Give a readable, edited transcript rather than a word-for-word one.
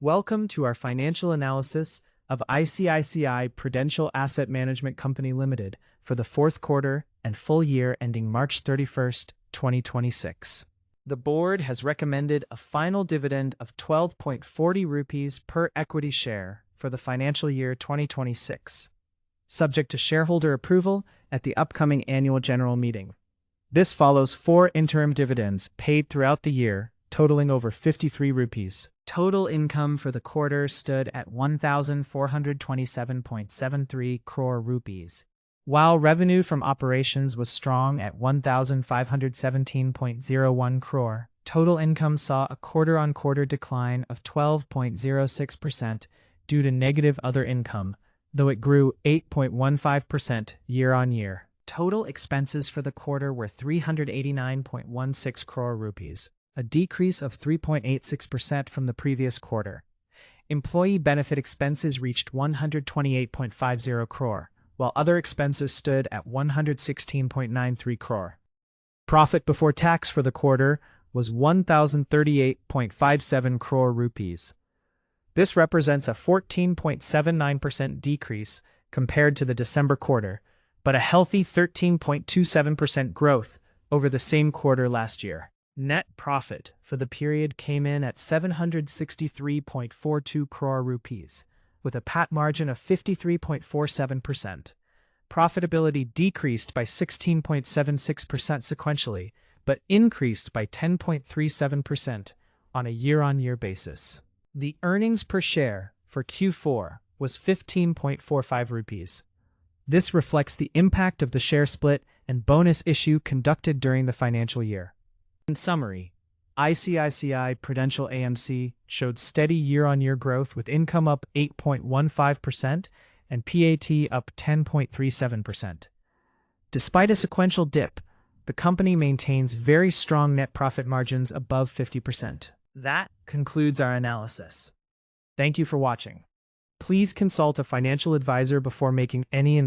Welcome to our financial analysis of ICICI Prudential Asset Management Company Limited for the fourth quarter and full year ending March 31st, 2026. The board has recommended a final dividend of 12.40 rupees per equity share for the financial year 2026, subject to shareholder approval at the upcoming annual general meeting. This follows 4 interim dividends paid throughout the year, totaling over 53 rupees. Total income for the quarter stood at 1,427.73 crore rupees, while revenue from operations was strong at 1,517.01 crore. Total income saw a quarter-on-quarter decline of 12.06% due to negative other income, though it grew 8.15% year-on-year. Total expenses for the quarter were 389.16 crore rupees, a decrease of 3.86% from the previous quarter. Employee benefit expenses reached 128.50 crore, while other expenses stood at 116.93 crore. Profit before tax for the quarter was 1,038.57 crore rupees. This represents a 14.79% decrease compared to the December quarter, but a healthy 13.27% growth over the same quarter last year. Net profit for the period came in at 763.42 crore rupees, with a PAT margin of 53.47%. Profitability decreased by 16.76% sequentially, but increased by 10.37% on a year-on-year basis. The earnings per share for Q4 was 15.45 rupees. This reflects the impact of the share split and bonus issue conducted during the financial year. In summary, ICICI Prudential AMC showed steady year-on-year growth with income up 8.15% and PAT up 10.37%. Despite a sequential dip, the company maintains very strong net profit margins above 50%. That concludes our analysis. Thank you for watching. Please consult a financial advisor before making any investment.